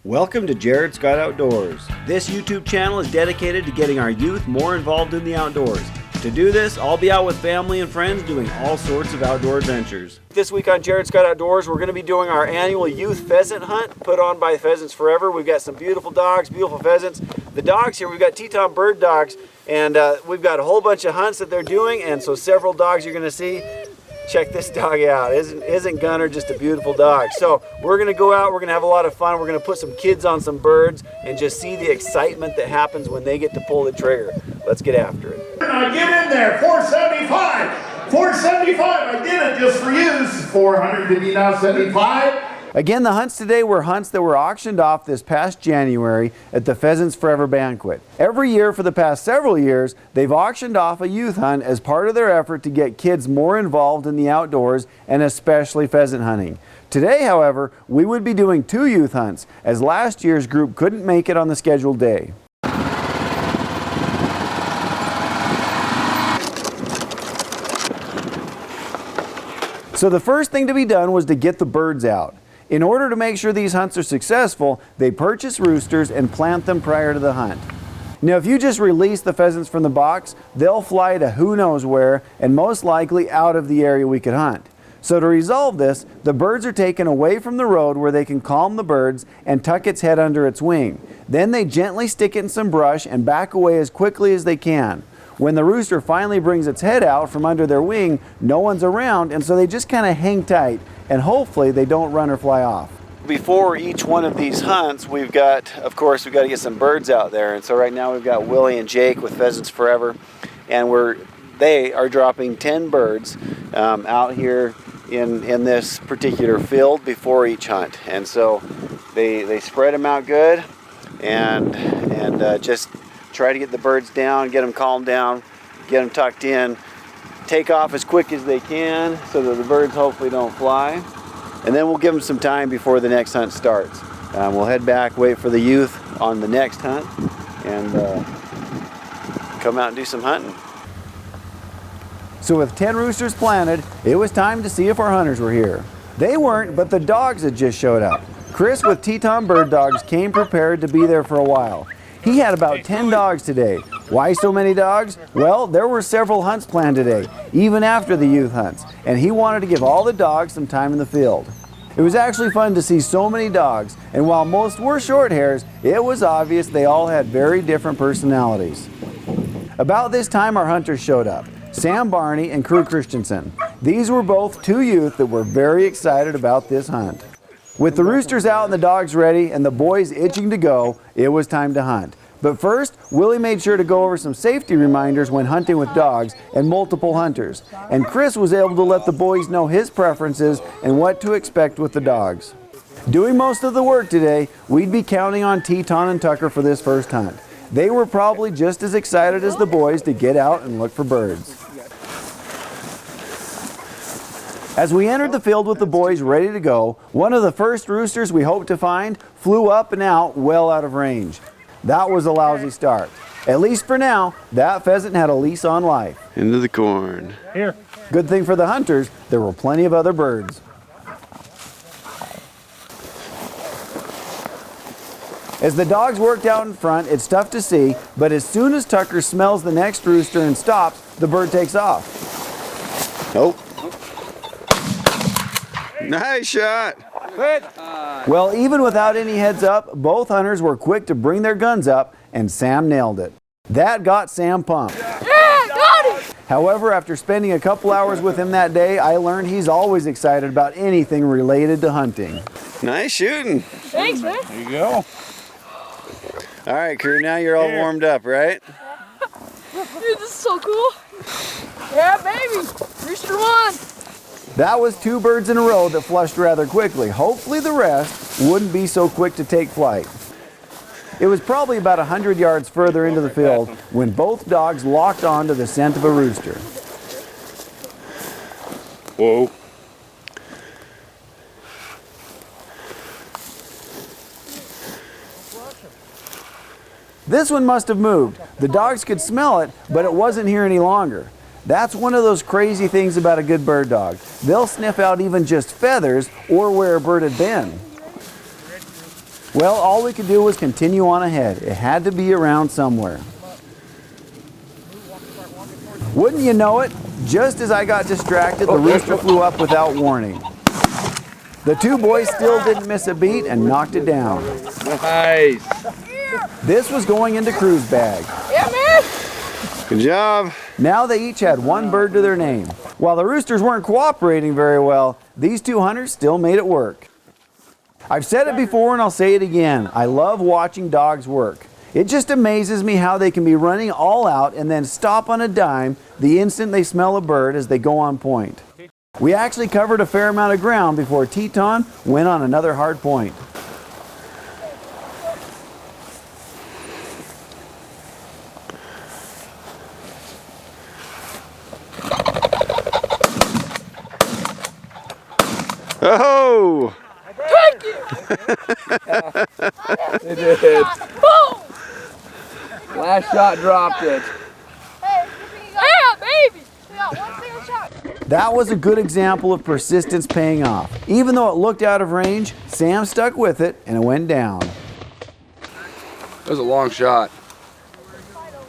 Welcome to Jared Scott Outdoors. This YouTube channel is dedicated to getting our youth more involved in the outdoors. To do this, I'll be out with family and friends doing all sorts of outdoor adventures. This week on Jared Scott Outdoors, we're going to be doing our annual youth pheasant hunt put on by Pheasants Forever. We've got some beautiful dogs, beautiful pheasants. The dogs here, we've got Teton Bird Dogs, and we've got a whole bunch of hunts that they're doing, and so several dogs you're going to see. Check this dog out. Isn't Gunner just a beautiful dog? So we're going to go out, we're going to have a lot of fun, we're going to put some kids on some birds and just see the excitement that happens when they get to pull the trigger. Let's get after it. Now get in there, 475. 475, I did it just for you. This is 450 now, 75. Again, the hunts today were hunts that were auctioned off this past January at the Pheasants Forever banquet. Every year for the past several years, they've auctioned off a youth hunt as part of their effort to get kids more involved in the outdoors and especially pheasant hunting. Today, however, we would be doing two youth hunts as last year's group couldn't make it on the scheduled day. So the first thing to be done was to get the birds out. In order to make sure these hunts are successful, they purchase roosters and plant them prior to the hunt. Now, if you just release the pheasants from the box, they'll fly to who knows where and most likely out of the area we could hunt. So to resolve this, the birds are taken away from the road where they can calm the birds and tuck its head under its wing. Then they gently stick it in some brush and back away as quickly as they can. When the rooster finally brings its head out from under their wing, no one's around, and so they just kind of hang tight, and hopefully they don't run or fly off. Before each one of these hunts, we've got to get some birds out there, and so right now we've got Willie and Jake with Pheasants Forever, and they are dropping 10 birds out here in this particular field before each hunt, and so they spread them out good, and just try to get the birds down, get them calmed down, get them tucked in, take off as quick as they can so that the birds hopefully don't fly. And then we'll give them some time before the next hunt starts. We'll head back, wait for the youth on the next hunt, and come out and do some hunting. So with 10 roosters planted, it was time to see if our hunters were here. They weren't, but the dogs had just showed up. Chris with Teton Bird Dogs came prepared to be there for a while. He had about 10 dogs today. Why so many dogs? Well, there were several hunts planned today, even after the youth hunts, and he wanted to give all the dogs some time in the field. It was actually fun to see so many dogs, and while most were short hairs, it was obvious they all had very different personalities. About this time, our hunters showed up, Sam Barney and Crew Christensen. These were both two youth that were very excited about this hunt. With the roosters out and the dogs ready and the boys itching to go, it was time to hunt. But first, Willie made sure to go over some safety reminders when hunting with dogs and multiple hunters. And Chris was able to let the boys know his preferences and what to expect with the dogs. Doing most of the work today, we'd be counting on Teton and Tucker for this first hunt. They were probably just as excited as the boys to get out and look for birds. As we entered the field with the boys ready to go, one of the first roosters we hoped to find flew up and out well out of range. That was a lousy start. At least for now, that pheasant had a lease on life. Into the corn. Here. Good thing for the hunters, there were plenty of other birds. As the dogs worked out in front, it's tough to see, but as soon as Tucker smells the next rooster and stops, the bird takes off. Nope. Nice shot. Well, even without any heads up, both hunters were quick to bring their guns up, and Sam nailed it. That got Sam pumped. Yeah, got it! However, after spending a couple hours with him that day, I learned he's always excited about anything related to hunting. Nice shooting. Thanks, man. There you go. All right, crew, now you're all warmed up, right? Dude, this is so cool. Yeah, baby. Rooster won. That was two birds in a row that flushed rather quickly. Hopefully the rest wouldn't be so quick to take flight. It was probably about 100 yards further into the field when both dogs locked on to the scent of a rooster. Whoa. This one must have moved. The dogs could smell it, but it wasn't here any longer. That's one of those crazy things about a good bird dog. They'll sniff out even just feathers or where a bird had been. Well, all we could do was continue on ahead. It had to be around somewhere. Wouldn't you know it, just as I got distracted, the rooster flew up without warning. The two boys still didn't miss a beat and knocked it down. Nice. This was going into Crew's bag. Yeah, man. Good job. Now they each had one bird to their name. While the roosters weren't cooperating very well, these two hunters still made it work. I've said it before and I'll say it again. I love watching dogs work. It just amazes me how they can be running all out and then stop on a dime the instant they smell a bird as they go on point. We actually covered a fair amount of ground before Teton went on another hard point. Oh! Thank you. It did. Boom. Last shot dropped it. Hey, yeah, baby. We got one single shot. That was a good example of persistence paying off. Even though it looked out of range, Sam stuck with it and it went down. That was a long shot.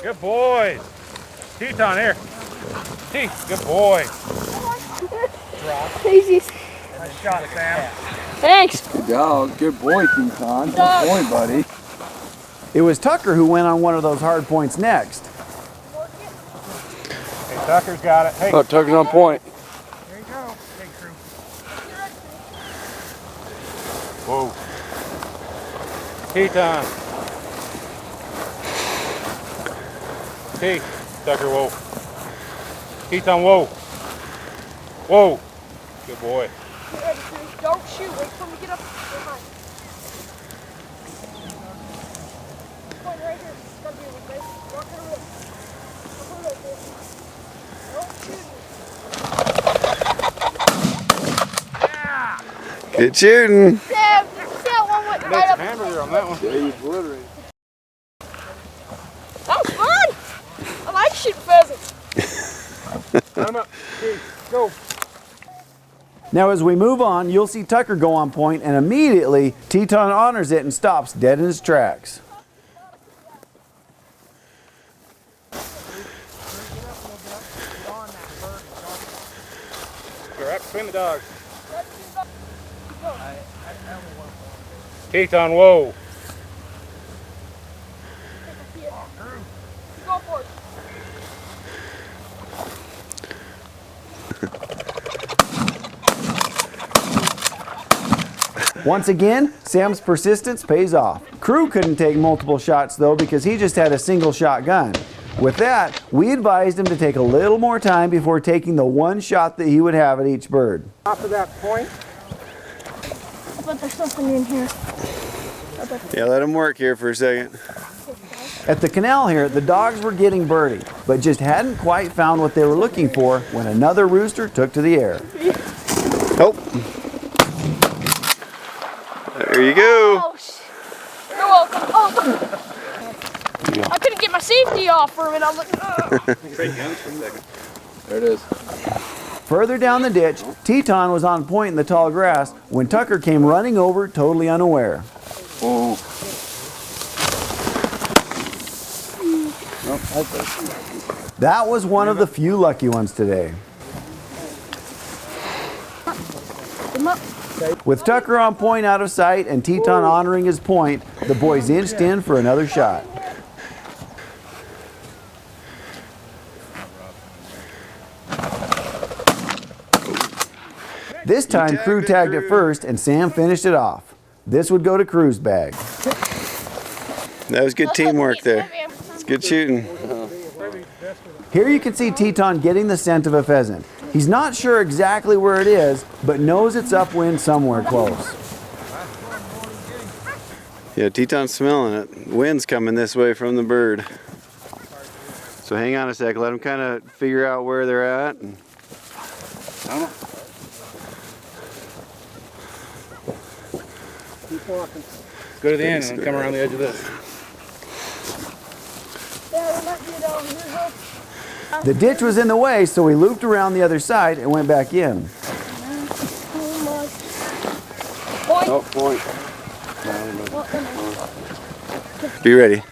Good boys. Teton here. T, good boy. Daisies. Nice shot, Sam. Thanks. Good dog. Good boy, Teton. Good boy, buddy. It was Tucker who went on one of those hard points next. Hey, Tucker's got it. Hey, Oh, Tucker's on point. there you go. Big crew. Whoa. Teton. T, Tucker, whoa. Teton, whoa. Whoa. Good boy. Get ready, Cruz. Don't shoot. Wait till we get up behind. Point right here. It's gonna be a good. Walk it around. Walk it around. Don't shoot. Good shooting. Sam, you see that one went right Next up. hamburger on that one. Yeah, he's obliterated. That was fun. I like shooting pheasants. Time up. T, go. Now as we move on, you'll see Tucker go on point and immediately Teton honors it and stops dead in his tracks. You're up between the dogs. Teton, whoa. Go for it. Once again, Sam's persistence pays off. Crew couldn't take multiple shots though because he just had a single shotgun. With that, we advised him to take a little more time before taking the one shot that he would have at each bird. Off of that point. I bet there's something in here. Yeah, let him work here for a second. At the canal here, the dogs were getting birdie, but just hadn't quite found what they were looking for when another rooster took to the air. Oh. There you go. Oh, you're welcome. Oh. I couldn't get my safety off for a minute. I was like, ugh. There it is. Further down the ditch, Teton was on point in the tall grass when Tucker came running over totally unaware. Oh. Nope, that's it. That was one of the few lucky ones today. Come up. With Tucker on point out of sight and Teton honoring his point, the boys inched in for another shot. This time, Crew tagged it first and Sam finished it off. This would go to Crew's bag. That was good teamwork there. It's good shooting. Here you can see Teton getting the scent of a pheasant. He's not sure exactly where it is, but knows it's upwind somewhere close. Yeah, Teton's smelling it. Wind's coming this way from the bird. So hang on a sec, let him kind of figure out where they're at. And Keep walking. Go to the end and then come around the edge of this. Yeah, there might be a dog here, huh? The ditch was in the way, so we looped around the other side and went back in. Boy. Oh, point. Well, Be ready.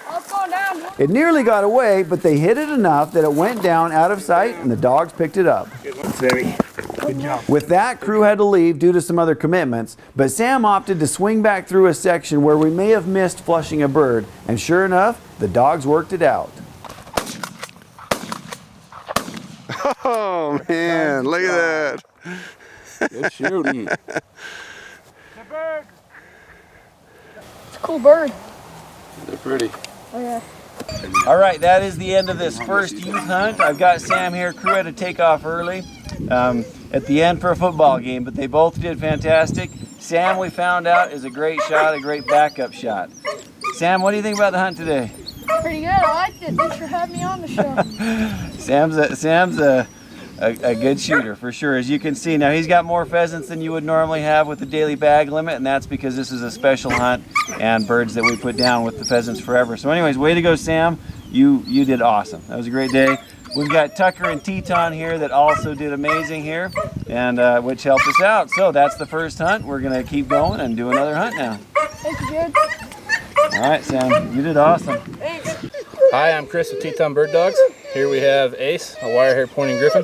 Oh, it's going down. It nearly got away, but they hit it enough that it went down out of sight and the dogs picked it up. Good one, Sammy. Good job. With that, crew had to leave due to some other commitments, but Sam opted to swing back through a section where we may have missed flushing a bird, and sure enough, the dogs worked it out. Oh man, look at that. Good shooting. It's a cool bird. They're pretty. Oh, yeah. All right, that is the end of this first youth hunt. I've got Sam here. Crew had to take off early at the end for a football game, but they both did fantastic. Sam, we found out, is a great shot, a great backup shot. Sam, what do you think about the hunt today? Pretty good. I liked it. Thanks for having me on the show. Sam's a good shooter for sure. As you can see, now he's got more pheasants than you would normally have with the daily bag limit, and that's because this is a special hunt and birds that we put down with the Pheasants Forever. So anyways, way to go, Sam. You did awesome. That was a great day. We've got Tucker and Teton here that also did amazing here, and which helped us out. So that's the first hunt. We're gonna keep going and do another hunt now. Thank you, Jared. All right, Sam, you did awesome. Thanks. Hi, I'm Chris with Teton Bird Dogs. Here we have Ace, a wire-haired pointing griffin,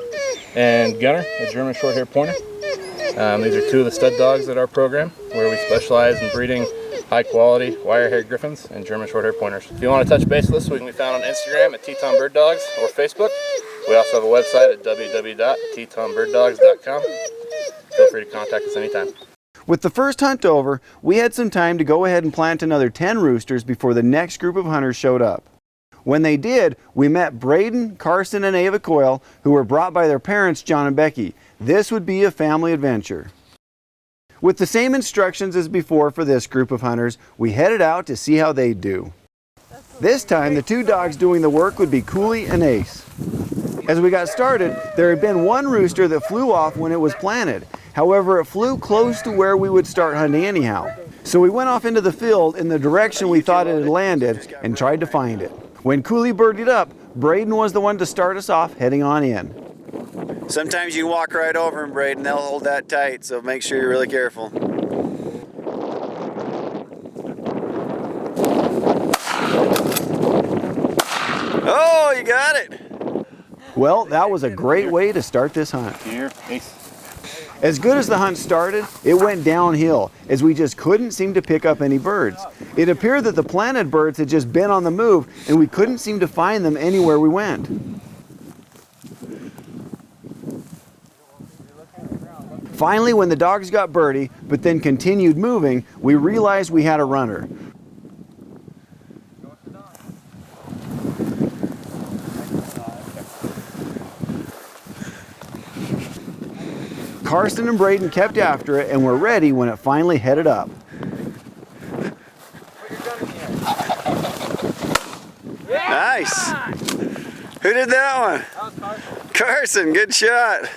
and Gunner, a German short-haired pointer. These are two of the stud dogs at our program, where we specialize in breeding high-quality wire-haired griffins and German short-haired pointers. If you want to touch base with us, we can be found on Instagram at Teton Bird Dogs or Facebook. We also have a website at www.tetonbirddogs.com. Feel free to contact us anytime. With the first hunt over, we had some time to go ahead and plant another 10 roosters before the next group of hunters showed up. When they did, we met Braden, Carson, and Ava Coyle, who were brought by their parents, John and Becky. This would be a family adventure. With the same instructions as before for this group of hunters, we headed out to see how they'd do. This time, the two dogs doing the work would be Cooley and Ace. As we got started, there had been one rooster that flew off when it was planted. However, it flew close to where we would start hunting anyhow. So we went off into the field in the direction we thought it had landed and tried to find it. When Cooley birdied up, Braden was the one to start us off heading on in. Sometimes you can walk right over them, Braden. They'll hold that tight, so make sure you're really careful. Oh, you got it! Well, that was a great way to start this hunt. Here, Ace. As good as the hunt started, it went downhill as we just couldn't seem to pick up any birds. It appeared that the planted birds had just been on the move and we couldn't seem to find them anywhere we went. Finally, when the dogs got birdie, but then continued moving, we realized we had a runner. Carson and Braden kept after it and were ready when it finally headed up. Nice! Who did that one? Carson, good shot.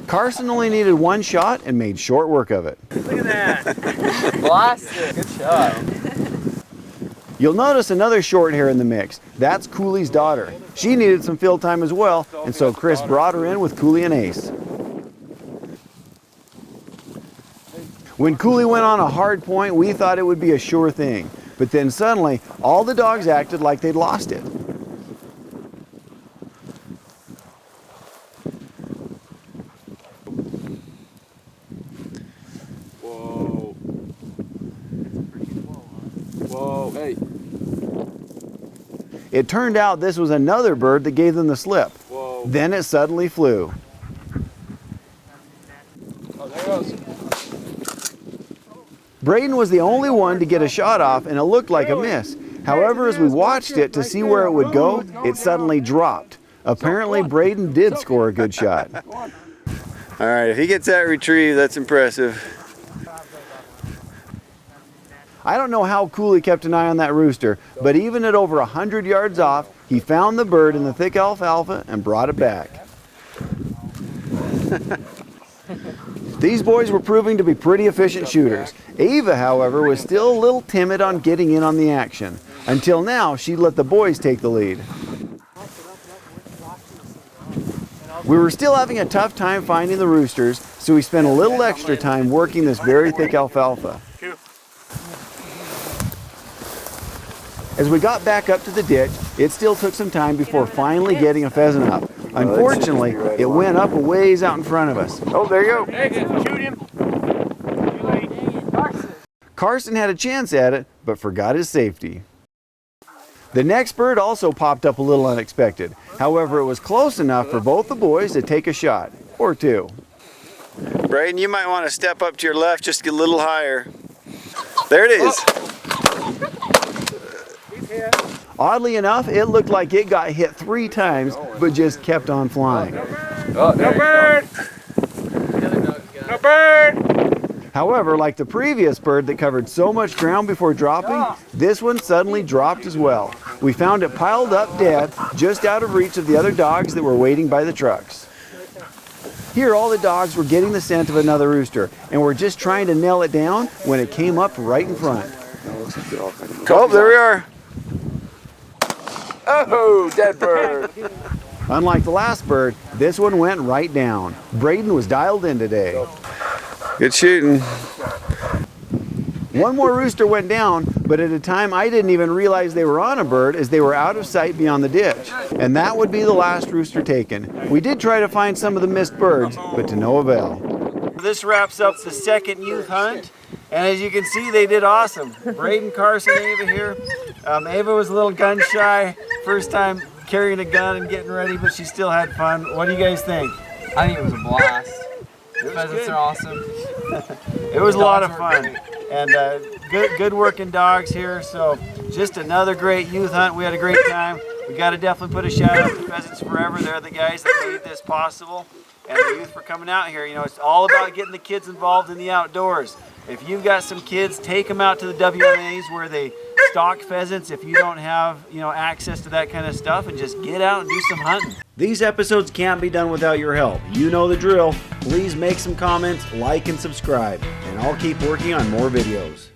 Carson only needed one shot and made short work of it. Look at that. Blasted. Good shot. You'll notice another short hair in the mix. That's Cooley's daughter. She needed some field time as well, and so Chris brought her in with Cooley and Ace. When Cooley went on a hard point, we thought it would be a sure thing. But then suddenly, all the dogs acted like they'd lost it. Whoa. Whoa, hey. It turned out this was another bird that gave them the slip. Whoa. Then it suddenly flew. Oh, there goes. Braden was the only one to get a shot off and it looked like a miss. However, as we watched it to see where it would go, it suddenly dropped. Apparently, Braden did score a good shot. All right, if he gets that retrieved, that's impressive. I don't know how Cooley kept an eye on that rooster, but even at over 100 yards off, he found the bird in the thick alfalfa and brought it back. These boys were proving to be pretty efficient shooters. Ava, however, was still a little timid on getting in on the action. Until now, she'd let the boys take the lead. We were still having a tough time finding the roosters, so we spent a little extra time working this very thick alfalfa. As we got back up to the ditch, it still took some time before finally getting a pheasant up. Unfortunately, it went up a ways out in front of us. Oh, there you go. Shoot him. Carson had a chance at it, but forgot his safety. The next bird also popped up a little unexpected. However, it was close enough for both the boys to take a shot, or two. Braden, you might want to step up to your left just get a little higher. There it is. Oddly enough, it looked like it got hit 3 times, but just kept on flying. Oh, no bird! No bird! However, like the previous bird that covered so much ground before dropping, this one suddenly dropped as well. We found it piled up dead, just out of reach of the other dogs that were waiting by the trucks. Here, all the dogs were getting the scent of another rooster, and were just trying to nail it down when it came up right in front. Oh, there we are. Oh, dead bird. Unlike the last bird, this one went right down. Braden was dialed in today. Good shooting. One more rooster went down, but at a time I didn't even realize they were on a bird as they were out of sight beyond the ditch. And that would be the last rooster taken. We did try to find some of the missed birds, but to no avail. This wraps up the second youth hunt. And as you can see, they did awesome. Braden, Carson, Ava here. Ava was a little gun shy. First time carrying a gun and getting ready, but she still had fun. What do you guys think? I think it was a blast. Pheasants are awesome. It was a lot of fun. And good working dogs here. So just another great youth hunt. We had a great time. We got to definitely put a shout out to Pheasants Forever. They're the guys that made this possible. And the youth for coming out here. You know, it's all about getting the kids involved in the outdoors. If you've got some kids, take them out to the WMAs where they stock pheasants if you don't have, access to that kind of stuff, and just get out and do some hunting. These episodes can't be done without your help. You know the drill. Please make some comments, like, and subscribe, and I'll keep working on more videos.